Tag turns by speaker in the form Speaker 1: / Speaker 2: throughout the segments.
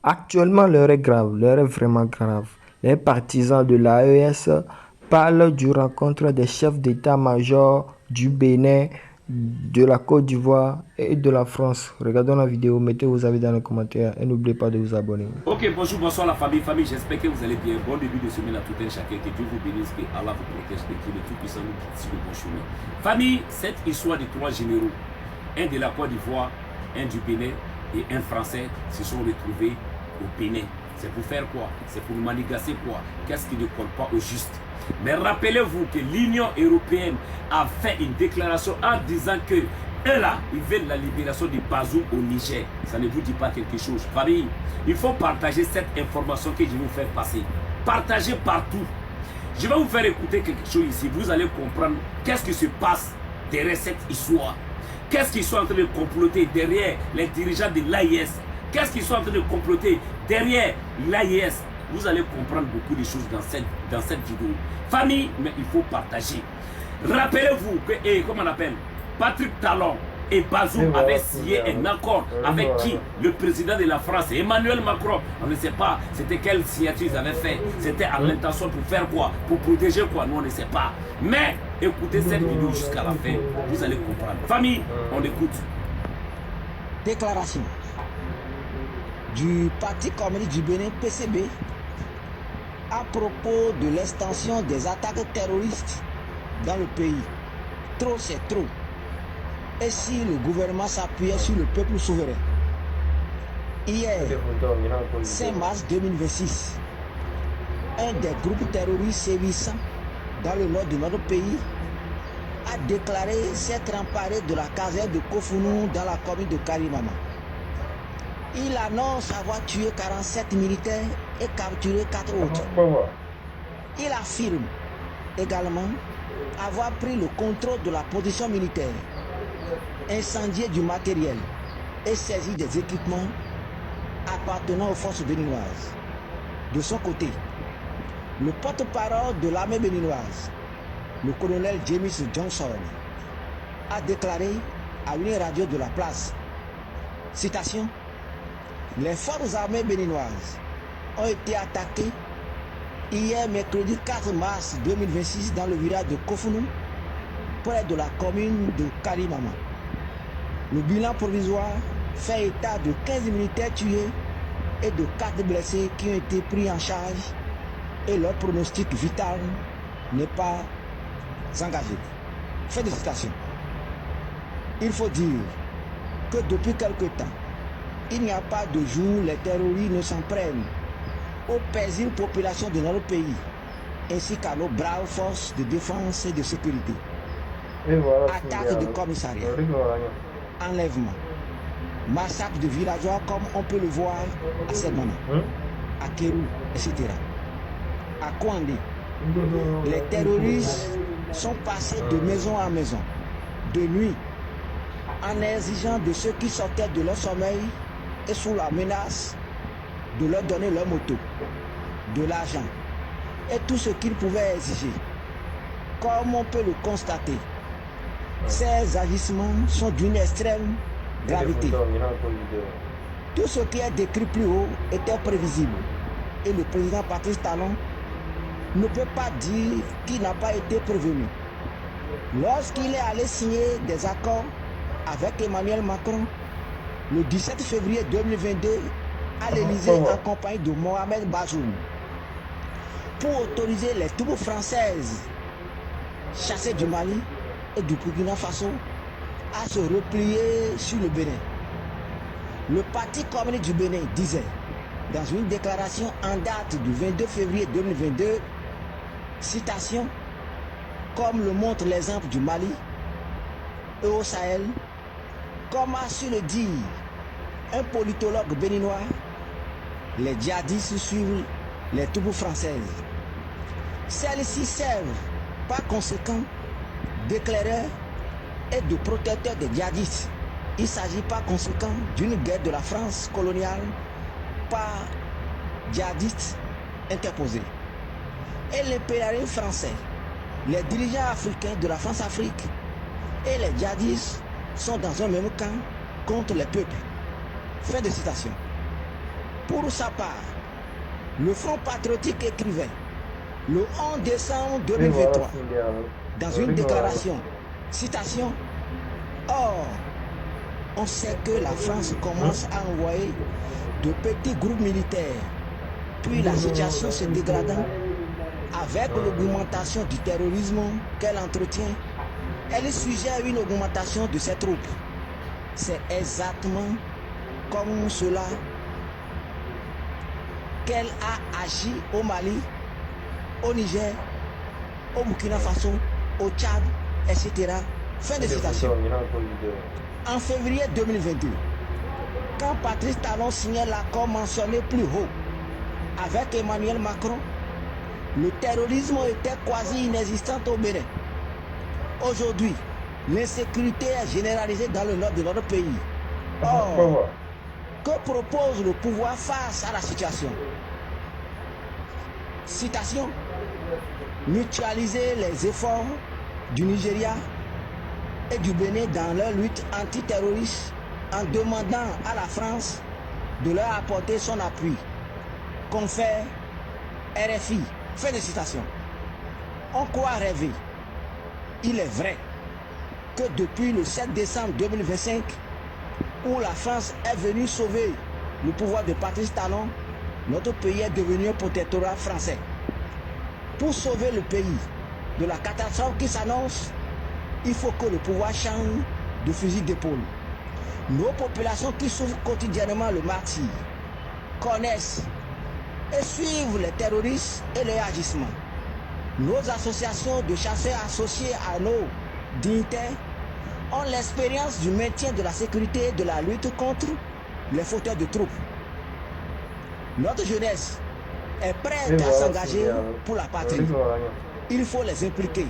Speaker 1: Actuellement, l'heure est grave, l'heure est vraiment grave. Les partisans de l'AES parlent du rencontre des chefs d'état-major du Bénin, de la Côte d'Ivoire et de la France. Regardons la vidéo, mettez vos avis dans les commentaires et n'oubliez pas de vous abonner.
Speaker 2: Ok, bonjour, bonsoir la famille. Famille, j'espère que vous allez bien. Bon début de semaine à tout un chacun. Que Dieu vous bénisse, que Allah vous protège, que Dieu le Tout-Puissant nous guide sur le bon chemin. Famille, cette histoire de trois généraux, un de la Côte d'Ivoire, un du Bénin et un Français, se sont retrouvés au Bénin. C'est pour faire quoi? C'est pour manigasser quoi? Qu'est-ce qui ne colle pas au juste? Mais rappelez-vous que l'Union européenne a fait une déclaration en disant que eux là, ils veulent la libération de Bazoum au Niger. Ça ne vous dit pas quelque chose. Famille, il faut partager cette information que je vais vous faire passer. Partagez partout. Je vais vous faire écouter quelque chose ici. Vous allez comprendre qu'est-ce qui se passe derrière cette histoire. Qu'est-ce qu'ils sont en train de comploter derrière les dirigeants de l'AIS. Qu'est-ce qu'ils sont en train de comploter derrière l'AIS. Vous allez comprendre beaucoup de choses dans cette vidéo. Famille, mais il faut partager. Rappelez-vous que, comment on appelle, Patrick Talon et Bazoum avaient signé un accord avec qui? Le président de la France, Emmanuel Macron. On ne sait pas c'était quelle signature ils avaient fait. C'était à l'intention pour faire quoi? Pour protéger quoi? Nous on ne sait pas. Mais écoutez cette vidéo jusqu'à la fin. Vous allez comprendre. Famille, on écoute.
Speaker 3: Déclaration du Parti communiste du Bénin, PCB, à propos de l'extension des attaques terroristes dans le pays. Trop, c'est trop. Et si le gouvernement s'appuyait sur le peuple souverain? Hier, 5 mars 2026, un des groupes terroristes sévissant dans le nord de notre pays a déclaré s'être emparé de la caserne de Kofounou dans la commune de Karimama. Il annonce avoir tué 47 militaires et capturé 4 autres. Il affirme également avoir pris le contrôle de la position militaire, incendié du matériel et saisi des équipements appartenant aux forces béninoises. De son côté, le porte-parole de l'armée béninoise, le colonel James Johnson, a déclaré à une radio de la place, citation, « Les forces armées béninoises ont été attaquées hier mercredi 4 mars 2026 dans le village de Kofounou, près de la commune de Karimama. Le bilan provisoire fait état de 15 militaires tués et de 4 blessés qui ont été pris en charge et leur pronostic vital n'est pas engagé. » Fin de citation. Il faut dire que depuis quelque temps, il n'y a pas de jour où les terroristes ne s'en prennent aux paisibles populations de notre pays, ainsi qu'à nos braves forces de défense et de sécurité. Attaque de commissariat, enlèvement, massacre de villageois comme on peut le voir à Semana, à Kérou, etc. À Kouandé, les terroristes sont passés de maison en maison, de nuit, en exigeant de ceux qui sortaient de leur sommeil et sous la menace de leur donner leur moto, de l'argent et tout ce qu'ils pouvaient exiger. Comme on peut le constater, ces agissements sont d'une extrême gravité. Tout ce qui est décrit plus haut était prévisible et le président Patrice Talon ne peut pas dire qu'il n'a pas été prévenu. Lorsqu'il est allé signer des accords avec Emmanuel Macron le 17 février 2022 à l'Élysée en compagnie de Mohamed Bazoum pour autoriser les troupes françaises chassées du Mali et du Burkina Faso à se replier sur le Bénin. Le Parti communiste du Bénin disait dans une déclaration en date du 22 février 2022, citation, comme le montre l'exemple du Mali et au Sahel, comme a su le dire un politologue béninois, les djihadistes suivent les troupes françaises. Celles-ci servent par conséquent d'éclaireurs et de protecteurs des djihadistes. Il s'agit par conséquent d'une guerre de la France coloniale par djihadistes interposés. Et l'impérialisme français, les dirigeants africains de la France-Afrique et les djihadistes sont dans un même camp contre les peuples. Fin de citation. Pour sa part, le Front patriotique écrivait le 11 décembre 2023 dans une déclaration, citation, or, on sait que la France commence à envoyer de petits groupes militaires, puis la situation se dégradant avec l'augmentation du terrorisme qu'elle entretient, elle est sujet à une augmentation de ses troupes. C'est exactement comme cela qu'elle a agi au Mali, au Niger, au Burkina Faso, au Tchad, etc. Fin de citation. En février 2022, quand Patrice Talon signait l'accord mentionné plus haut avec Emmanuel Macron, le terrorisme était quasi inexistant au Bénin. Aujourd'hui, l'insécurité est généralisée dans le nord de notre pays. Or, que propose le pouvoir face à la situation? Citation, mutualiser les efforts du Nigeria et du Bénin dans leur lutte antiterroriste en demandant à la France de leur apporter son appui. Confère RFI. Fin de citation. On croit rêver. Il est vrai que depuis le 7 décembre 2025, où la France est venue sauver le pouvoir de Patrice Talon, notre pays est devenu un protectorat français. Pour sauver le pays de la catastrophe qui s'annonce, il faut que le pouvoir change de fusil d'épaule. Nos populations qui souffrent quotidiennement le martyre connaissent et suivent les terroristes et leurs agissements. Nos associations de chasseurs associées à nos dignitaires ont l'expérience du maintien de la sécurité et de la lutte contre les fauteurs de troupes. Notre jeunesse est prête à s'engager pour la patrie. Il faut les impliquer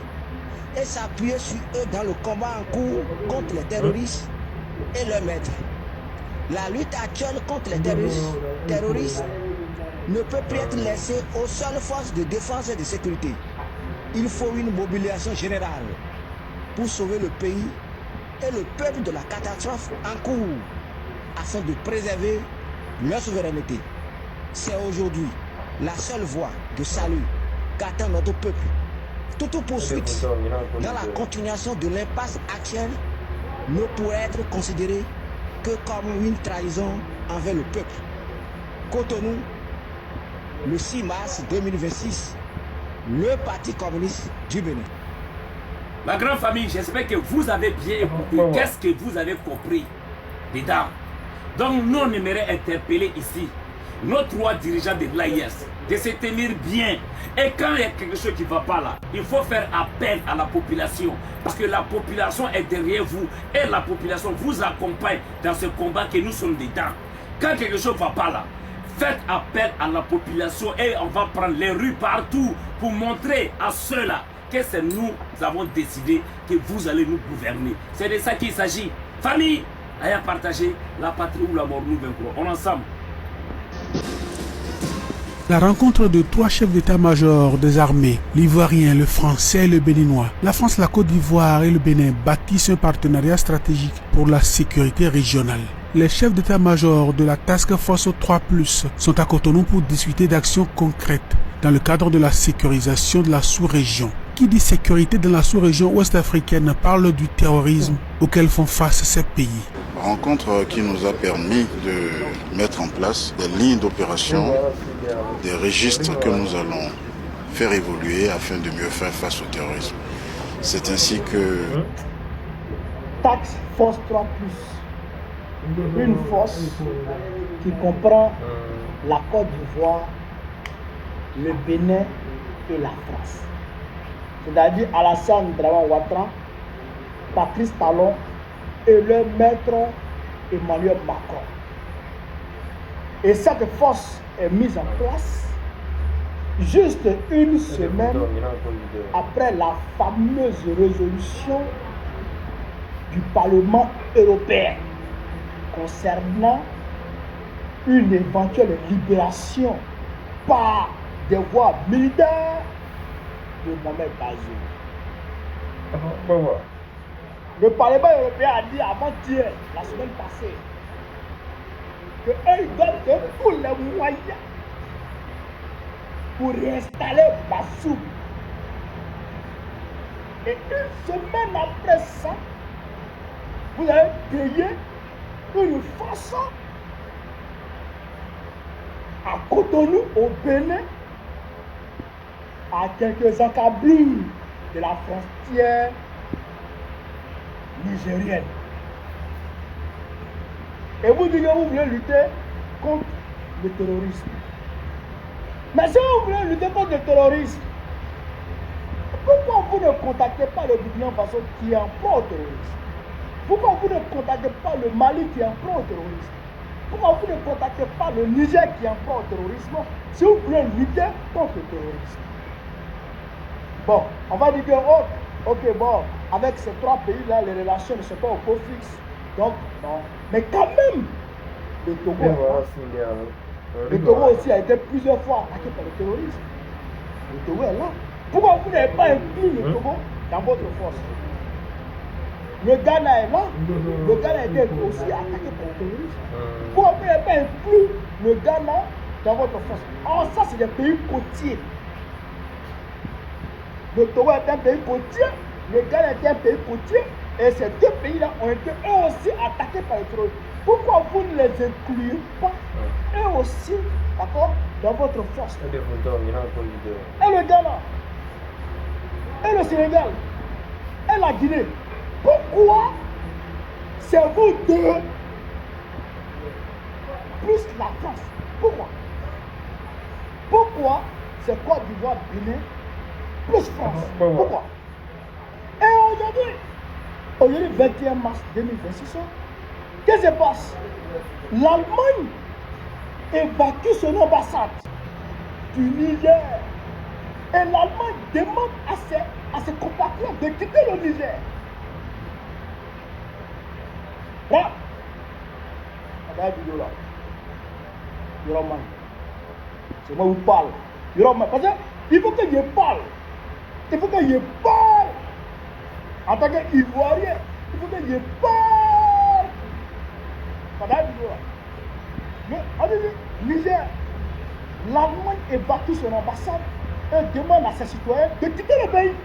Speaker 3: et s'appuyer sur eux dans le combat en cours contre les terroristes et leurs maîtres. La lutte actuelle contre les terroristes ne peut plus être laissée aux seules forces de défense et de sécurité. Il faut une mobilisation générale pour sauver le pays et le peuple de la catastrophe en cours afin de préserver leur souveraineté. C'est aujourd'hui la seule voie de salut qu'attend notre peuple. Toute poursuite dans la continuation de l'impasse actuelle ne pourrait être considérée que comme une trahison envers le peuple. Cotonou, le 6 mars 2026, le Parti communiste du Bénin.
Speaker 2: Ma grande famille, j'espère que vous avez bien écouté. Qu'est-ce que vous avez compris dedans? Donc nous, on aimerait interpeller ici nos trois dirigeants de l'AIS de se tenir bien. Et quand il y a quelque chose qui ne va pas là, il faut faire appel à la population. Parce que la population est derrière vous et la population vous accompagne dans ce combat que nous sommes dedans. Quand quelque chose ne va pas là, faites appel à la population et on va prendre les rues partout pour montrer à ceux-là que c'est nous avons décidé que vous allez nous gouverner. C'est de ça qu'il s'agit. Famille, ayez partagé la patrie ou la mort, nous vaincrons. On est ensemble.
Speaker 4: La rencontre de trois chefs d'état-major des armées, l'ivoirien, le français et le béninois. La France, la Côte d'Ivoire et le Bénin bâtissent un partenariat stratégique pour la sécurité régionale. Les chefs d'état-major de la Task Force 3+, sont à Cotonou pour discuter d'actions concrètes dans le cadre de la sécurisation de la sous-région. Qui dit sécurité dans la sous-région ouest-africaine parle du terrorisme auquel font face ces pays.
Speaker 5: Rencontre qui nous a permis de mettre en place des lignes d'opération, des registres que nous allons faire évoluer afin de mieux faire face au terrorisme. C'est ainsi que
Speaker 6: Task Force 3+, une force qui comprend la Côte d'Ivoire, le Bénin et la France. C'est-à-dire Alassane Dramane Ouattara, Patrice Talon et leur maître Emmanuel Macron. Et cette force est mise en place juste une semaine après la fameuse résolution du Parlement européen concernant une éventuelle libération par des voies militaires de Mohamed Bazoum. Le Parlement européen a dit avant-hier, la semaine passée, qu'eux, ils donnent de tous les moyens pour réinstaller Bazoum. Et une semaine après ça, vous avez créé une façon à Cotonou, au Bénin, à quelques encablures de la frontière nigérienne. Et vous dites que vous voulez lutter contre le terrorisme. Mais si vous voulez lutter contre le terrorisme, pourquoi vous ne contactez pas le Burkina Faso qui est en pro au terrorisme? Pourquoi vous ne contactez pas le Mali qui est en pro au terrorisme? Pourquoi vous ne contactez pas le Niger qui est en pro au terrorisme si vous voulez lutter contre le terrorisme? Bon, on va dire que, oh, ok, bon, avec ces trois pays-là, les relations ne sont pas au pot fixe. Donc, non. Mais quand même, le Togo, le Togo aussi a été plusieurs fois attaqué par le terrorisme. Le Togo est là. Pourquoi vous n'avez pas inclus le Togo dans votre force? Le Ghana est là. Le Ghana a été aussi attaqué par le terrorisme. Pourquoi vous n'avez pas inclus le Ghana dans votre force? Alors ça, c'est des pays côtiers. Le Togo est un pays côtier, le Ghana est un pays côtier, et ces deux pays-là ont été eux aussi attaqués par le terrorisme. Pourquoi vous ne les incluez pas, eux aussi, d'accord, dans votre force? Et le Ghana, et le Sénégal, et la Guinée. Pourquoi c'est vous deux plus la France? Pourquoi? Pourquoi c'est Côte d'Ivoire, Guinée plus France? Pourquoi? Et aujourd'hui, 21 mars 2026, qu'est-ce qui se passe? L'Allemagne évacue son ambassade du Niger. Et l'Allemagne demande à ses compatriotes de quitter le Niger. Là, regardez la vidéo là. Yoroman. C'est moi qui parle. Yoroman. Parce qu'il faut que je parle. Il faut que je parle. En tant qu'Ivoirien, il faut que je parle. Regardez la vidéo là. Mais on dit, Niger, l'Allemagne évacue son ambassade et demande à ses citoyens de quitter le pays.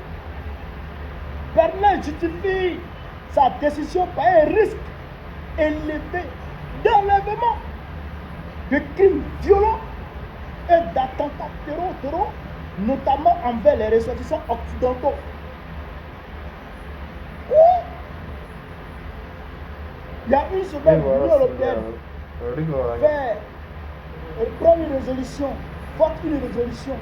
Speaker 6: Berlin justifie sa décision par un risque élevé d'enlèvement, de crimes violents et d'attentats terror, notamment envers les ressortissants occidentaux. Quoi? Il y a une semaine, l'Union européenne prend une résolution, vote une résolution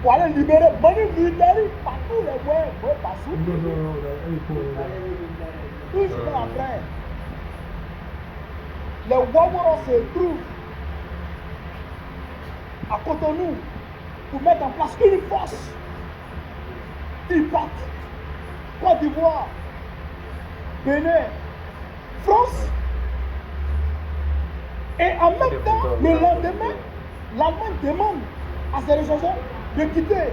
Speaker 6: pour aller libérer Manu Militari par tous les moyens, partout. Une semaine après, les Ouaouaras se trouvent à Cotonou pour mettre en place une force tripartite. Côte d'Ivoire, Bénin, France. Et en même temps, le lendemain, l'Allemagne demande à ses ressortissants de quitter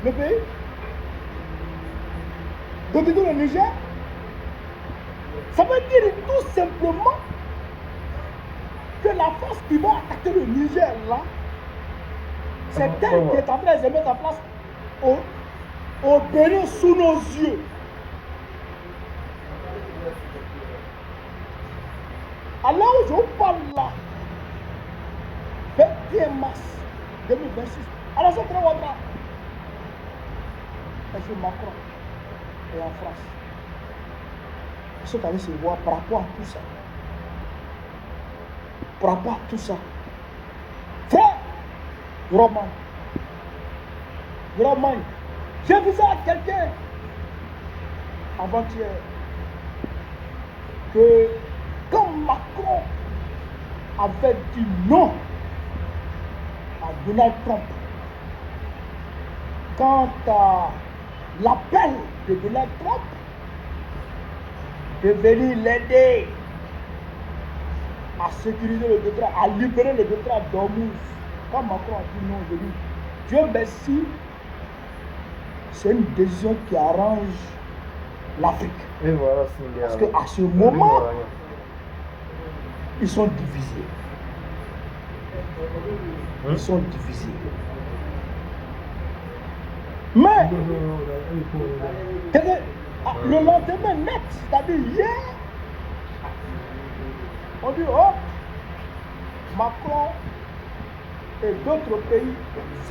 Speaker 6: le pays, de quitter le Niger. Ça veut dire tout simplement que la force qui va attaquer le Niger là, c'est elle qui est en train de se mettre en place au Bénin sous nos yeux. Alors où je vous parle là, 21 mars 2026, à la centrale Ouattara, M. Macron est en France. Ils sont allés se voir par rapport à tout ça. Par rapport à tout ça. Frère, Roman, j'ai vu ça à quelqu'un avant-hier que quand Macron avait dit non à Donald Trump, quant à l'appel de Donald Trump de venir l'aider à sécuriser le détroit, à libérer le détroit d'Ormuz, quand Macron a dit non, je dis, Dieu merci, c'est une décision qui arrange l'Afrique. Parce qu'à ce moment, ils sont divisés. Ils sont divisés. Mais, le lendemain net, c'est-à-dire hier, on dit, oh, Macron et d'autres pays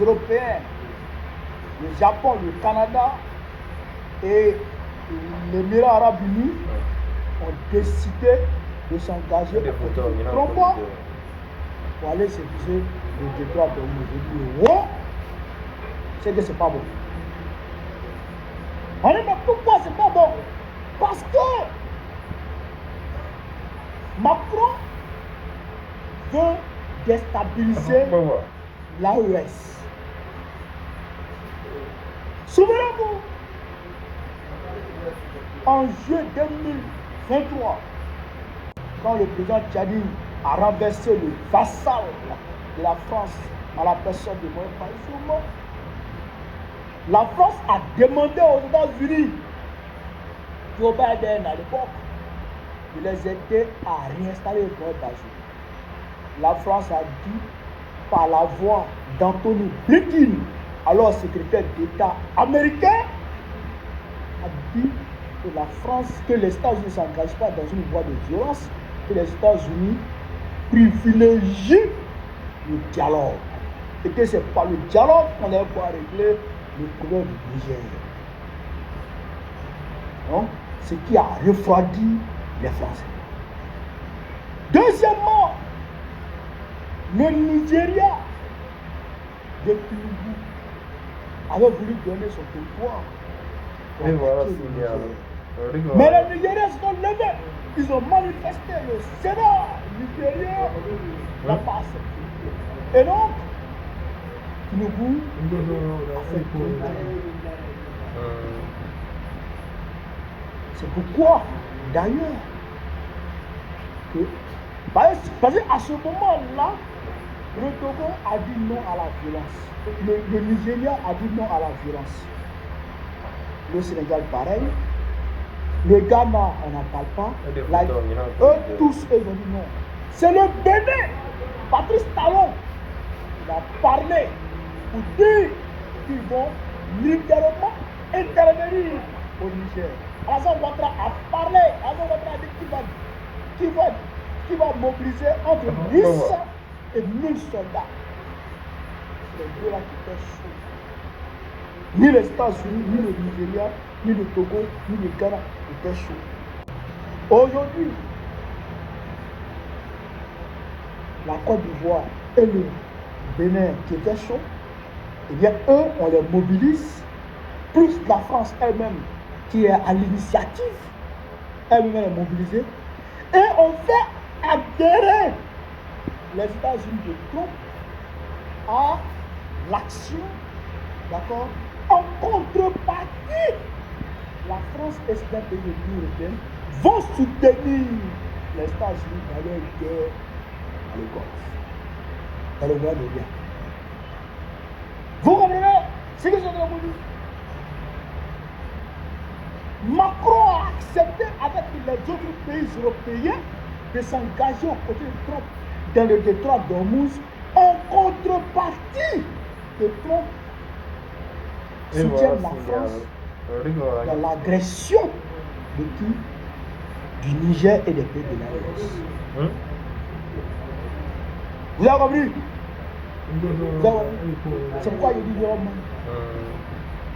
Speaker 6: européens, le Japon, le Canada et l'Émirat arabe unis ont décidé de s'engager au côté de Trump pour aller sécuriser le détroit d'Ormuz. Je dis, oh, c'est que c'est pas bon. On dit, mais pourquoi c'est pas bon? Parce que Macron veut déstabiliser l'AES. Souvenez-vous, en juillet 2023, quand le président Tchadi a renversé le vassal de la France à la personne de Mohamed Bazoum, la France a demandé aux États-Unis, Joe Biden à l'époque, de les aider à réinstaller Mohamed Bazoum. La France a dit, par la voix d'Anthony Blinken, alors secrétaire d'État américain, a dit que la France, que les États-Unis ne s'engagent pas dans une voie de violence, que les États-Unis privilégient le dialogue. Et que c'est par le dialogue qu'on va pouvoir régler le problème du Niger. Donc, ce qui a refroidi les Français. Deuxièmement, le Nigeria de Tinubu avait voulu donner son territoire.
Speaker 1: Et voilà,
Speaker 6: mais les Nigériens se sont levés. Ils ont manifesté. Le Sénat nigérien n'a pas accepté. Et donc, Tinubu a fait c'est pourquoi, d'ailleurs, parce qu'à ce moment-là, le Togo a dit non à la violence. Le Nigeria a dit non à la violence. Le Sénégal, pareil. Le Ghana, on n'en parle pas. Eux tous, ils ont dit non. C'est le Bénin. Patrice Talon, il a parlé pour dire qu'ils vont littéralement intervenir au Niger. Alassane Ouattara a parlé. Alassane Ouattara a dit qu'il va mobiliser entre 800 et 1000 soldats. C'est les deux là qui font chaud. Ni les États-Unis, ni le Nigeria, ni le Togo, ni le Ghana étaient chauds. Aujourd'hui, la Côte d'Ivoire et le Bénin qui étaient chauds, eh bien eux, on les mobilise, plus la France elle-même qui est à l'initiative, elle-même est mobilisée, et on fait adhérer les États-Unis de Trump à l'action, d'accord, en contrepartie. La France et certains pays de l'Union européenne vont soutenir les États-Unis dans leur guerre à le Golfe, dans le Moyen-Orient. Vous comprenez ce que je veux dire? Macron a accepté avec les autres pays européens de s'engager aux côtés de Trump dans le détroit d'Ormuz en contrepartie de Trump soutient la France dans l'agression de qui? Du Niger et des pays de l'AES. Vous avez compris? C'est pourquoi je dis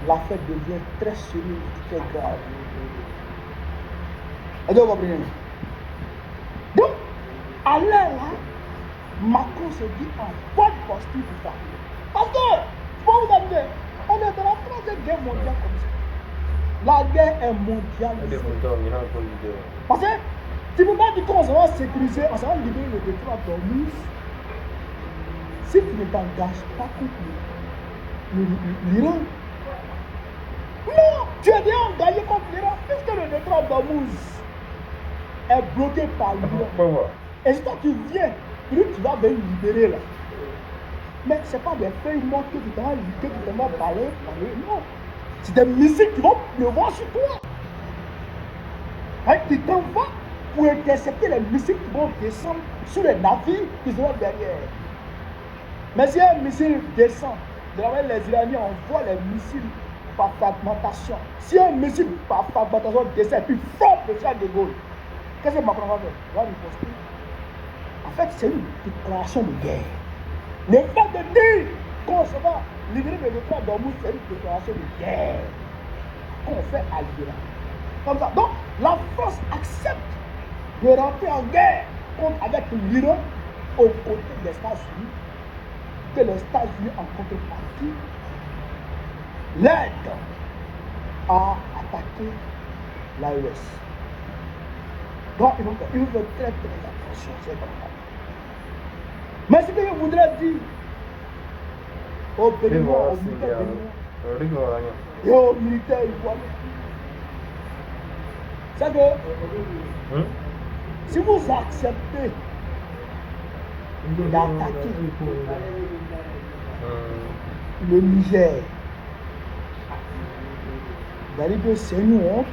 Speaker 6: l'affaire devient très sérieuse, très grave. Vous avez compris? Donc, à l'heure là, Macron se dit en bonne posture pour ça. Parce que, pour vous amener, on est dans la troisième guerre mondiale comme ça. La guerre est mondialisée. Parce que tu ne peux pas dire qu'on va sécuriser, on va libérer le détroit d'Ormuz si tu ne t'engages pas contre l'Iran. Non, tu es déjà engagé contre l'Iran puisque le détroit d'Ormuz est bloqué par l'Iran. Et si toi tu viens, tu vas venir libérer là. Mais ce n'est pas des feuilles mortes que tu vas baler. Non. C'est des missiles qui vont pleuvoir sur toi. Et tu t'en vas pour intercepter les missiles qui vont descendre sur les navires qui seront derrière. Mais si un missile descend, les Iraniens envoient les missiles par fragmentation. Si un missile par fragmentation descend et puis frappe le Charles de Gaulle, qu'est-ce que Macron va faire? Il va riposter. En fait, c'est une déclaration de guerre. Le fait de dire qu'on va libérer le territoire d'Ormuz, c'est une déclaration de guerre qu'on fait à l'Iran. Comme ça. Donc, la France accepte de rentrer en guerre avec l'Iran aux côtés des États-Unis, que les États-Unis en contrepartie l'aident à attaquer l'AES. Donc, il faut faire très attention, c'est comme ça. Mais ce que je voudrais dire aux Béninois, aux militaires béninois et aux militaires ivoiriens, c'est que si vous acceptez d'attaquer le Niger, vous allez dire que c'est une honte,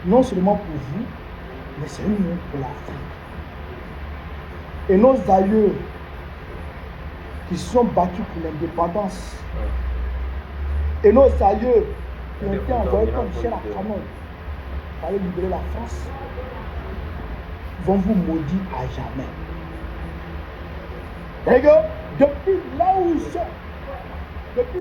Speaker 6: non seulement pour vous, mais c'est une honte pour l'Afrique. Et nos aïeux qui se sont battus pour l'indépendance, et nos aïeux qui ont été envoyés comme chien à canon pour aller libérer la France, vont vous maudire à jamais. Et que depuis là où ils sont, depuis